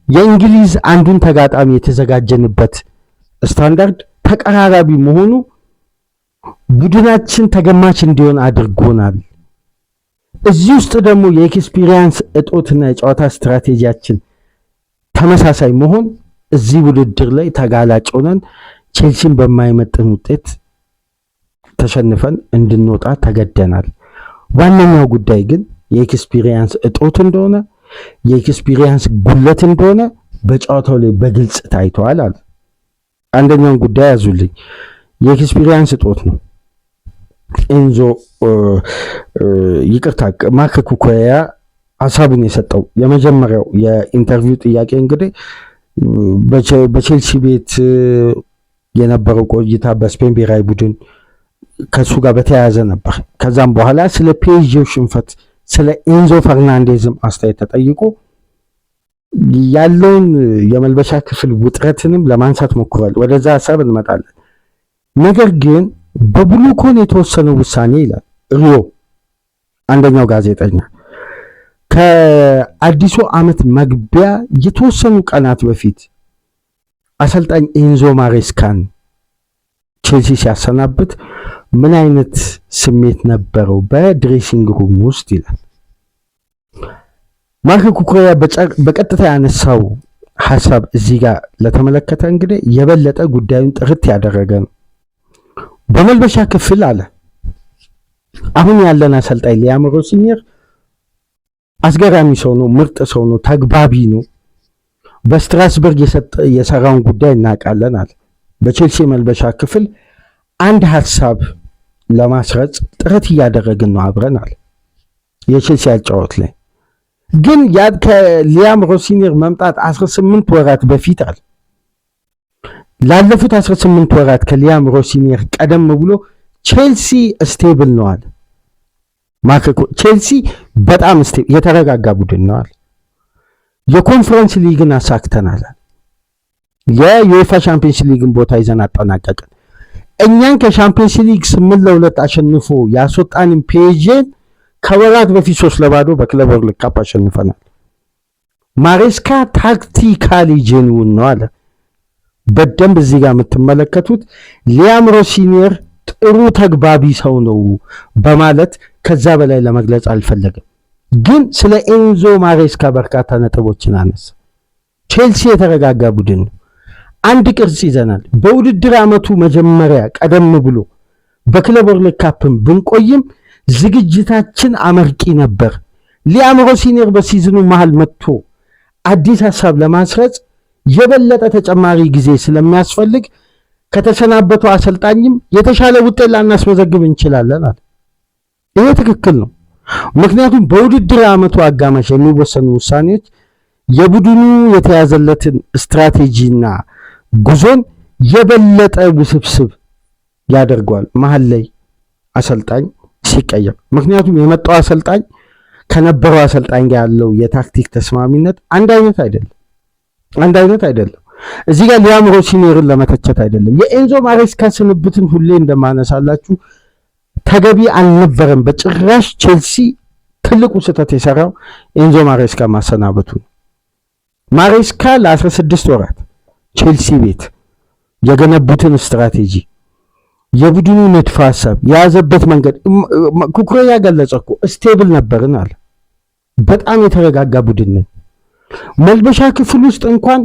የእንግሊዝ አንዱን ተጋጣሚ የተዘጋጀንበት ስታንዳርድ ተቀራራቢ መሆኑ ቡድናችን ተገማች እንዲሆን አድርጎናል። እዚህ ውስጥ ደግሞ የኤክስፒሪየንስ እጦትና የጨዋታ ስትራቴጂያችን ተመሳሳይ መሆን እዚህ ውድድር ላይ ተጋላጭ ሆነን ቼልሲን በማይመጥን ውጤት ተሸንፈን እንድንወጣ ተገደናል። ዋነኛው ጉዳይ ግን የኤክስፒሪየንስ እጦት እንደሆነ የኤክስፒሪየንስ ጉለት እንደሆነ በጨዋታው ላይ በግልጽ ታይቷል አለ። አንደኛውን ጉዳይ ያዙልኝ። የኤክስፒሪየንስ እጦት ነው። ኤንዞ ይቅርታ ማርክ ኩኩሬያ ሀሳቡን የሰጠው የመጀመሪያው የኢንተርቪው ጥያቄ እንግዲህ በቼልሲ ቤት የነበረው ቆይታ በስፔን ብሔራዊ ቡድን ከሱ ጋር በተያያዘ ነበር። ከዛም በኋላ ስለ ፒኤስጂው ሽንፈት ስለ ኤንዞ ፈርናንዴዝም አስተያየት ተጠይቆ ያለውን የመልበሻ ክፍል ውጥረትንም ለማንሳት ሞክሯል። ወደዛ ሀሳብ እንመጣለን። ነገር ግን በብሉኮን የተወሰነው ውሳኔ ይላል ሪዮ አንደኛው ጋዜጠኛ ከአዲሱ ዓመት መግቢያ የተወሰኑ ቀናት በፊት አሰልጣኝ ኤንዞ ማሬስካን ቼልሲ ሲያሰናብት ምን አይነት ስሜት ነበረው በድሬሲንግ ሩም ውስጥ ይላል። ማርክ ኩኩሬያ በቀጥታ ያነሳው ሐሳብ እዚህ ጋር ለተመለከተ እንግዲህ የበለጠ ጉዳዩን ጥርት ያደረገ ነው። በመልበሻ ክፍል አለ አሁን ያለን አሰልጣኝ ሊያም ሮሲኒየር አስገራሚ ሰው ነው፣ ምርጥ ሰው ነው፣ ተግባቢ ነው። በስትራስበርግ የሰራውን ጉዳይ እናውቃለን አለ። በቼልሲ መልበሻ ክፍል አንድ ሐሳብ ለማስረጽ ጥረት እያደረግን ነው አብረን አለ። የቼልሲ አጫወት ላይ ግን ያ ከሊያም ሮሲኒየር መምጣት 18 ወራት በፊት አለ ላለፉት 18 ወራት ከሊያም ሮሲኒየር ቀደም ብሎ ቼልሲ ስቴብል ነው አለ። ቼልሲ በጣም የተረጋጋ ቡድን ነው አለ። የኮንፈረንስ ሊግን አሳክተናል። የዩኤፋ ቻምፒየንስ ሊግን ቦታ ይዘን አጠናቀቅን። እኛን ከቻምፒየንስ ሊግ 8-2 አሸንፎ ያስወጣንን ፒኤስጂን ከወራት በፊት 3-0 በክለብ ወርልድ ካፕ አሸንፈናል። ማሬስካ ታክቲካሊ ጄኒውን ነው አለ። በደንብ እዚህ ጋር የምትመለከቱት ሊያም ሮሲኒየር ጥሩ ተግባቢ ሰው ነው በማለት ከዛ በላይ ለመግለጽ አልፈለገም። ግን ስለ ኤንዞ ማሬስካ በርካታ ነጥቦችን አነሳ። ቼልሲ የተረጋጋ ቡድን ነው። አንድ ቅርጽ ይዘናል። በውድድር ዓመቱ መጀመሪያ ቀደም ብሎ በክለብ ወርልድ ካፕም ብንቆይም ዝግጅታችን አመርቂ ነበር። ሊያም ሮሲኒየር በሲዝኑ መሃል መጥቶ አዲስ ሐሳብ ለማስረጽ የበለጠ ተጨማሪ ጊዜ ስለሚያስፈልግ ከተሰናበተው አሰልጣኝም የተሻለ ውጤት ላናስመዘግብ እንችላለን አለ። ይሄ ትክክል ነው። ምክንያቱም በውድድር ዓመቱ አጋማሽ የሚወሰኑ ውሳኔዎች የቡድኑ የተያዘለትን ስትራቴጂና ጉዞን የበለጠ ውስብስብ ያደርገዋል መሃል ላይ አሰልጣኝ ሲቀየር። ምክንያቱም የመጣው አሰልጣኝ ከነበረው አሰልጣኝ ጋር ያለው የታክቲክ ተስማሚነት አንድ አይነት አይደለም። እዚህ ጋር ሊያም ሮሲኒየርን ለመተቸት አይደለም። የኤንዞ ማሬስካ ስንብትን ሁሌ እንደማነሳላችሁ ተገቢ አልነበረም በጭራሽ። ቼልሲ ትልቁ ስህተት የሰራው ኤንዞ ማሬስካ ማሰናበቱ ነው። ማሬስካ ለ16 ወራት ቼልሲ ቤት የገነቡትን ስትራቴጂ የቡድኑ ንድፈ ሐሳብ የያዘበት መንገድ ኩኩሬያ ገለጸ እኮ ስቴብል ነበርን አለ። በጣም የተረጋጋ ቡድን ነን። መልበሻ ክፍል ውስጥ እንኳን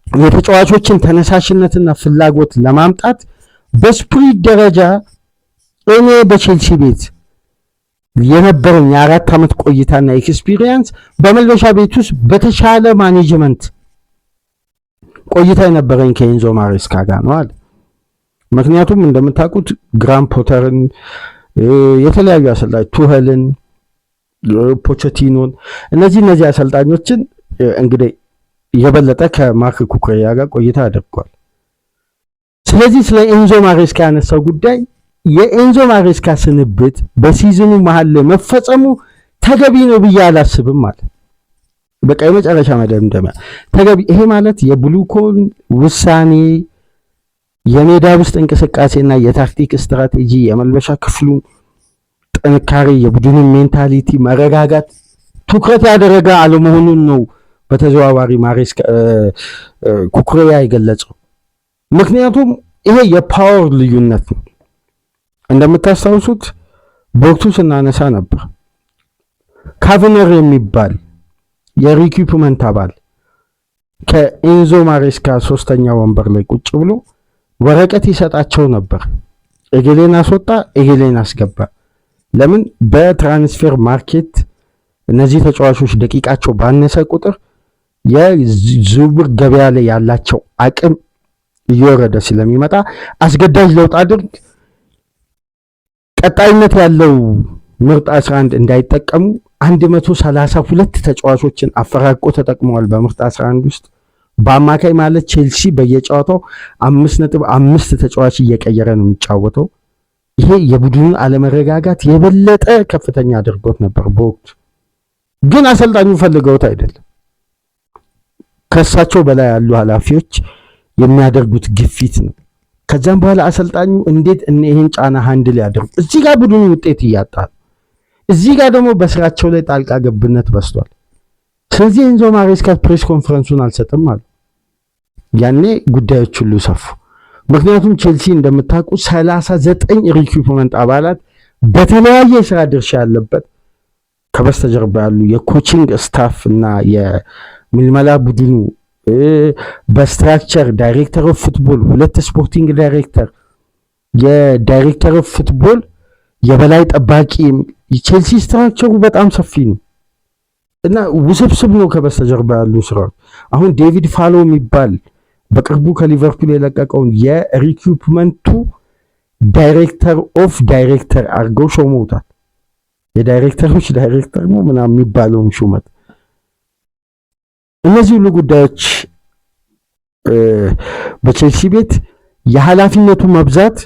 የተጫዋቾችን ተነሳሽነትና ፍላጎት ለማምጣት በስፕሪት ደረጃ እኔ በቼልሲ ቤት የነበረኝ የ4 ዓመት ቆይታና ኤክስፒሪየንስ በመልበሻ ቤት ውስጥ በተሻለ ማኔጅመንት ቆይታ የነበረኝ ከኤንዞ ማሬስካ ጋር ነው አለ። ምክንያቱም እንደምታውቁት ግራም ፖተርን፣ የተለያዩ አሰልጣኝ ቱኸልን፣ ፖቼቲኖን እነዚህ አሰልጣኞችን እንግዲህ የበለጠ ከማርክ ኩኩሬያ ጋር ቆይታ አድርጓል። ስለዚህ ስለ ኤንዞ ማሬስካ ያነሳው ጉዳይ የኤንዞ ማሬስካ ስንብት በሲዝኑ መሃል ላይ መፈጸሙ ተገቢ ነው ብዬ አላስብም አለ። በቃ የመጨረሻ መደምደሚያ ተገቢ። ይሄ ማለት የብሉኮን ውሳኔ የሜዳ ውስጥ እንቅስቃሴና የታክቲክ ስትራቴጂ የመልበሻ ክፍሉ ጥንካሬ የቡድኑን ሜንታሊቲ መረጋጋት ትኩረት ያደረገ አለመሆኑን ነው በተዘዋዋሪ ማሬስካ ኩኩሬያ የገለጸው። ምክንያቱም ይሄ የፓወር ልዩነት ነው። እንደምታስታውሱት በወቅቱ ስናነሳ ነበር ካቨነር የሚባል የሪኩፕመንት አባል ከኤንዞ ማሬስካ 3ኛ ወንበር ላይ ቁጭ ብሎ ወረቀት ይሰጣቸው ነበር። ኤጌሌን አስወጣ፣ ኤጌሌን አስገባ። ለምን? በትራንስፌር ማርኬት እነዚህ ተጫዋቾች ደቂቃቸው ባነሰ ቁጥር የዝውውር ገበያ ላይ ያላቸው አቅም እየወረደ ስለሚመጣ አስገዳጅ ለውጥ አድርግ፣ ቀጣይነት ያለው ምርጥ 11 እንዳይጠቀሙ 132 ተጫዋቾችን አፈራቆ ተጠቅመዋል። በምርጥ 11 ውስጥ በአማካይ ማለት ቼልሲ በየጨዋታው 5.5 ተጫዋች እየቀየረ ነው የሚጫወተው። ይሄ የቡድኑን አለመረጋጋት የበለጠ ከፍተኛ አድርጎት ነበር በወቅቱ። ግን አሰልጣኙ ፈልገውት አይደለም፣ ከእሳቸው በላይ ያሉ ኃላፊዎች የሚያደርጉት ግፊት ነው። ከዛም በኋላ አሰልጣኙ እንዴት ይሄን ጫና ሃንድል ያደርጉ። እዚህ ጋር ቡድኑ ውጤት እያጣ፣ እዚህ ጋር ደግሞ በስራቸው ላይ ጣልቃ ገብነት በስቷል። ስለዚህ ኤንዞ ማሬስካ ፕሬስ ኮንፈረንሱን አልሰጥም አሉ። ያኔ ጉዳዮች ሁሉ ሰፉ። ምክንያቱም ቼልሲ እንደምታውቁ 39 ሪክሩትመንት አባላት በተለያየ የስራ ድርሻ ያለበት ከበስተጀርባ ያሉ የኮቺንግ ስታፍ እና የምልመላ ቡድኑ በስትራክቸር ዳይሬክተር ኦፍ ፉትቦል፣ 2 ስፖርቲንግ ዳይሬክተር፣ የዳይሬክተር ኦፍ ፉትቦል የበላይ ጠባቂ። የቼልሲ ስትራክቸሩ በጣም ሰፊ ነው እና ውስብስብ ነው ከበስተጀርባ ያሉ ስራዎች። አሁን ዴቪድ ፋሎ የሚባል በቅርቡ ከሊቨርፑል የለቀቀውን የሪክሩትመንቱ ዳይሬክተር ኦፍ ዳይሬክተር አድርገው ሾመውታል። የዳይሬክተሮች ዳይሬክተር ነው ምናምን የሚባለውን ሹመት። እነዚህ ሁሉ ጉዳዮች በቼልሲ ቤት የኃላፊነቱ መብዛት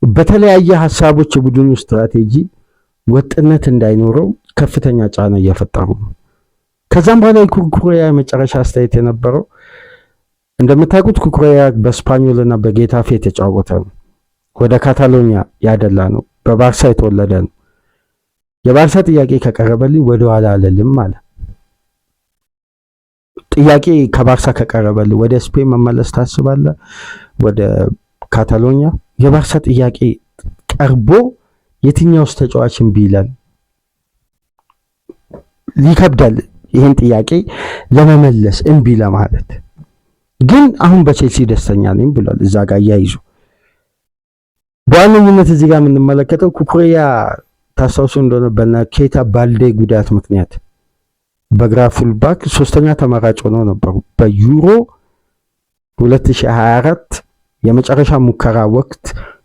በተለያየ ሀሳቦች የቡድኑ ስትራቴጂ ወጥነት እንዳይኖረው ከፍተኛ ጫና እየፈጠሩ ነው። ከዛም በኋላ ኩኩሬያ የመጨረሻ አስተያየት የነበረው እንደምታውቁት ኩኩሬያ በስፓኞል እና በጌታፌ የተጫወተ ነው። ወደ ካታሎኒያ ያደላ ነው። በባርሳ የተወለደ ነው። የባርሳ ጥያቄ ከቀረበልኝ ወደ ኋላ አልልም ማለት ጥያቄ ከባርሳ ከቀረበልኝ ወደ ስፔን መመለስ ታስባለህ? ወደ ካታሎኒያ የባርሳ ጥያቄ ቀርቦ የትኛውስ ተጫዋች እምቢ ይላል? ይከብዳል ይህን ጥያቄ ለመመለስ እምቢ ለማለት። ግን አሁን በቼልሲ ደስተኛ ነኝ ብሏል። እዛ ጋር እያይዙ በዋነኝነት እዚህ ጋር የምንመለከተው ኩኩሬያ ታስታውሱ እንደሆነ በና ኬታ ባልዴ ጉዳት ምክንያት በግራ ፉልባክ 3ኛ ተመራጭ ሆነው ነበሩ። በዩሮ 2024 የመጨረሻ ሙከራ ወቅት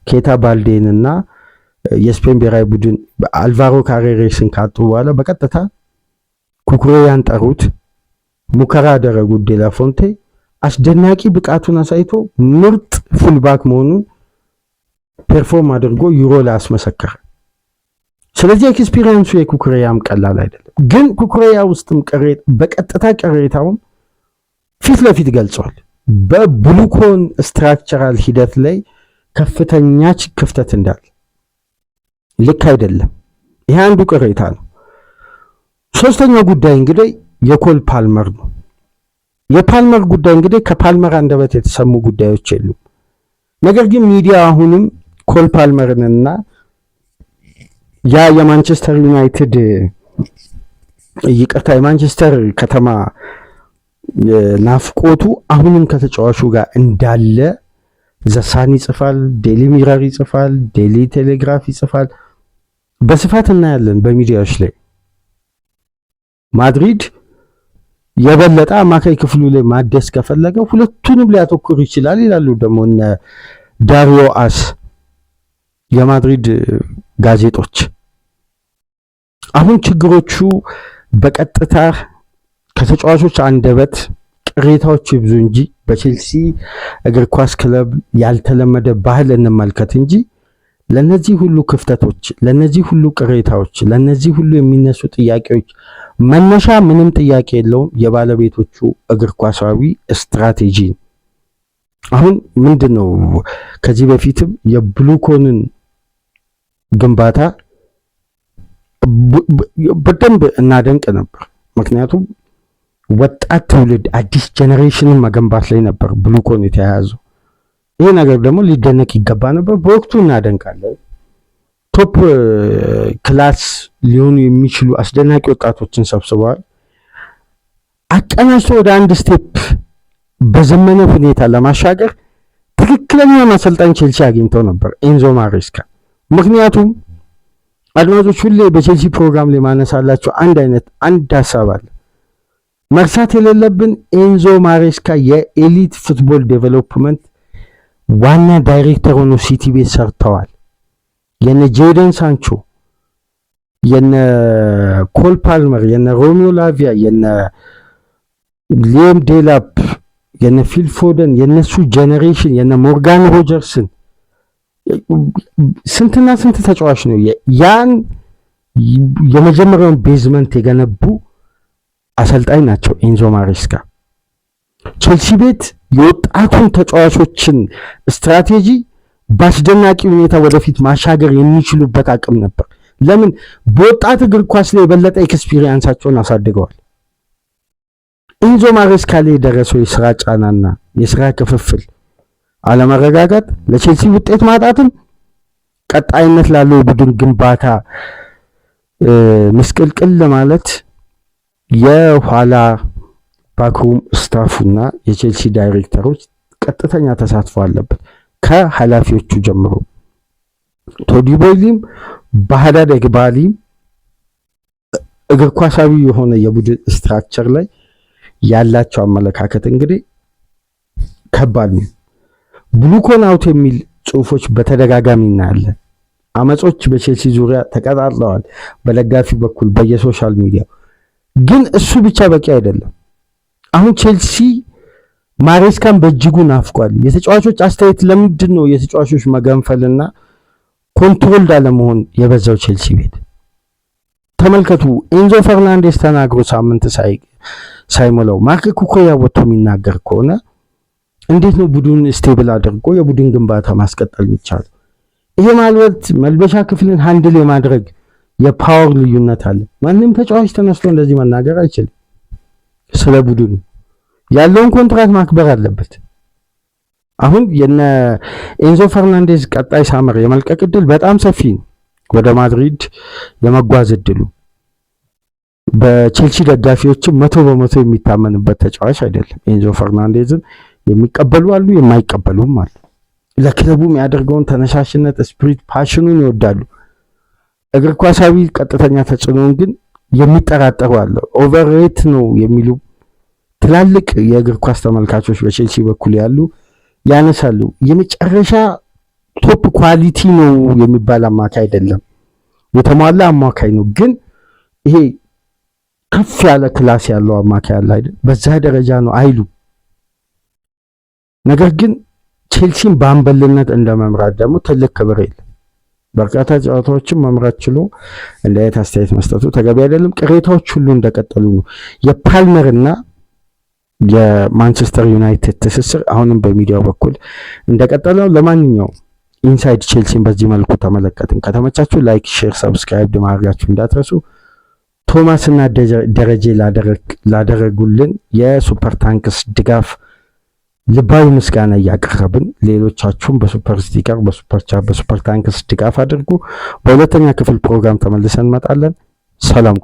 ኬታ ባልዴንና የስፔን ብሔራዊ ቡድን አልቫሮ ካሬሬስን ካጡ በኋላ በቀጥታ ኩኩሬያን ጠሩት። ሙከራ ያደረጉት ዴላፎንቴ አስደናቂ ብቃቱን አሳይቶ ምርጥ ፉልባክ መሆኑን ፐርፎርም አድርጎ ዩሮ ላይ አስመሰከረ። ስለዚህ ኤክስፒሪየንሱ የኩኩሬያም ቀላል አይደለም። ግን ኩኩሬያ ውስጥም በቀጥታ ቅሬታውን ፊት ለፊት ገልጿል። በብሉኮን ስትራክቸራል ሂደት ላይ ከፍተኛ ክፍተት እንዳለ፣ ልክ አይደለም። ይሄ አንዱ ቅሬታ ነው። ሶስተኛው ጉዳይ እንግዲህ የኮል ፓልመር ነው። የፓልመር ጉዳይ እንግዲህ ከፓልመር አንደበት የተሰሙ ጉዳዮች የሉም። ነገር ግን ሚዲያ አሁንም ኮል ፓልመርንና ያ የማንቸስተር ዩናይትድ የማንቸስተር ከተማ ናፍቆቱ አሁንም ከተጫዋቹ ጋር እንዳለ ዘሳን ይጽፋል፣ ዴሊ ሚረር ይጽፋል፣ ዴሊ ቴሌግራፍ ይጽፋል። በስፋት እናያለን በሚዲያዎች ላይ። ማድሪድ የበለጠ አማካይ ክፍሉ ላይ ማደስ ከፈለገ ሁለቱንም ሊያተኩር ይችላል ይላሉ ደግሞ እነ ዳሪዮ አስ የማድሪድ ጋዜጦች። አሁን ችግሮቹ በቀጥታ ከተጫዋቾች አንደበት ቅሬታዎች ይብዙ እንጂ በቼልሲ እግር ኳስ ክለብ ያልተለመደ ባህል እንመልከት እንጂ ለነዚህ ሁሉ ክፍተቶች፣ ለነዚህ ሁሉ ቅሬታዎች፣ ለነዚህ ሁሉ የሚነሱ ጥያቄዎች መነሻ ምንም ጥያቄ የለውም የባለቤቶቹ እግር ኳሳዊ ስትራቴጂ። አሁን ምንድነው ከዚህ በፊትም የብሉኮንን ግንባታ በደንብ እናደንቅ ነበር። ምክንያቱም ወጣት ትውልድ አዲስ ጄኔሬሽንን መገንባት ላይ ነበር ብሉኮን የተያያዘው። ይሄ ነገር ደግሞ ሊደነቅ ይገባ ነበር። በወቅቱ እናደንቃለን። ቶፕ ክላስ ሊሆኑ የሚችሉ አስደናቂ ወጣቶችን ሰብስበዋል። አቀናጅቶ ወደ አንድ ስቴፕ በዘመነ ሁኔታ ለማሻገር ትክክለኛ አሰልጣኝ ቼልሲ አግኝተው ነበር፣ ኤንዞ ማሬስካ። ምክንያቱም አድማጮች ሁሌ በቼልሲ ፕሮግራም ላይ ማነሳላቸው አንድ ሀሳብ አለ። መርሳት የሌለብን ኤንዞ ማሬስካ የኤሊት ፉትቦል ዴቨሎፕመንት ዋና ዳይሬክተር ሆኖ ሲቲ ቤት ሰርተዋል። የነ ጄደን ሳንቾ፣ የነ ኮል ፓልመር፣ የነ ሮሚዮ ላቪያ፣ የነ ሊየም ዴላፕ፣ የነ ፊል ፎደን የነሱ ጄኔሬሽን፣ የነ ሞርጋን ሮጀርስን ስንትና ስንት ተጫዋች ነው ያን የመጀመሪያውን ቤዝመንት የገነቡ አሰልጣኝ ናቸው ኤንዞ ማሬስካ። ቼልሲ ቤት የወጣቱን ተጫዋቾችን ስትራቴጂ በአስደናቂ ሁኔታ ወደፊት ማሻገር የሚችሉበት አቅም ነበር። ለምን? በወጣት እግር ኳስ ላይ የበለጠ ኤክስፒሪየንሳቸውን አሳድገዋል። ኤንዞ ማሬስካ ላይ የደረሰው የስራ ጫናና የስራ ክፍፍል አለመረጋጋት ለቼልሲ ውጤት ማጣትም ቀጣይነት ላለው የቡድን ግንባታ ምስቅልቅል ለማለት የኋላ ባክሩም ስታፉና የቼልሲ ዳይሬክተሮች ቀጥተኛ ተሳትፎ አለበት ከኃላፊዎቹ ጀምሮ። ቶዲ ቦይሊም ባህዳድ ኤግባሊም እግር ኳሳዊ የሆነ የቡድን ስትራክቸር ላይ ያላቸው አመለካከት እንግዲህ ከባድ ነው። ብሉኮን አውት የሚል ጽሁፎች በተደጋጋሚ እናያለን። አመጾች በቼልሲ ዙሪያ ተቀጣጥለዋል በደጋፊ በኩል በየሶሻል ሚዲያ። ግን እሱ ብቻ በቂ አይደለም። አሁን ቼልሲ ማሬስካን በእጅጉ ናፍቋል። የተጫዋቾች አስተያየት ለምንድን ነው የተጫዋቾች መገንፈልና ኮንትሮል አለመሆን የበዛው ቼልሲ ቤት? ተመልከቱ። ኤንዞ ፈርናንዴስ ተናግሮ ሳምንት ሳይሞላው ማርክ ኩኩሬያ ወጥቶ የሚናገር ከሆነ እንዴት ነው ቡድን ስቴብል አድርጎ የቡድን ግንባታ ማስቀጠል የሚቻለው? ይሄ ማለት መልበሻ ክፍልን ሃንድል የማድረግ የፓወር ልዩነት አለ። ማንም ተጫዋች ተነስቶ እንደዚህ መናገር አይችልም። ስለ ቡድኑ ያለውን ኮንትራት ማክበር አለበት። አሁን የነ ኤንዞ ፈርናንዴዝ ቀጣይ ሳመር የመልቀቅ እድል በጣም ሰፊ ነው። ወደ ማድሪድ የመጓዝ እድሉ በቼልሲ ደጋፊዎችም 100% የሚታመንበት ተጫዋች አይደለም። ኤንዞ ፈርናንዴዝን የሚቀበሉ አሉ፣ የማይቀበሉም አሉ። ለክለቡ የሚያደርገውን ተነሳሽነት፣ ስፒሪት፣ ፓሽኑን ይወዳሉ። እግር ኳሳዊ ቀጥተኛ ተጽዕኖን ግን የሚጠራጠሩ አለ። ኦቨርሬት ነው የሚሉ ትላልቅ የእግር ኳስ ተመልካቾች በቼልሲ በኩል ያሉ ያነሳሉ። የመጨረሻ ቶፕ ኳሊቲ ነው የሚባል አማካይ አይደለም፣ የተሟላ አማካይ ነው። ግን ይሄ ከፍ ያለ ክላስ ያለው አማካይ አለ አይደል? በዛ ደረጃ ነው አይሉ። ነገር ግን ቼልሲን በአምበልነት እንደመምራት ደግሞ ትልቅ ክብር የለም። በርካታ ጨዋታዎችን መምራት ችሎ እንደ አይነት አስተያየት መስጠቱ ተገቢ አይደለም። ቅሬታዎች ሁሉ እንደቀጠሉ ነው። የፓልመርና የማንቸስተር ዩናይትድ ትስስር አሁንም በሚዲያው በኩል እንደቀጠለ ነው። ለማንኛውም ኢንሳይድ ቼልሲን በዚህ መልኩ ተመለከትን። ከተመቻችሁ ላይክ፣ ሼር፣ ሰብስክራይብ ማድረጋችሁ እንዳትረሱ። ቶማስ እና ደረጀ ላደረጉልን የሱፐር ታንክስ ድጋፍ ልባዊ ምስጋና እያቀረብን ሌሎቻችሁም በሱፐር ስቲከር፣ በሱፐር ቻት፣ በሱፐር ታንክስ ድጋፍ አድርጉ። በሁለተኛ ክፍል ፕሮግራም ተመልሰን እንመጣለን። ሰላም።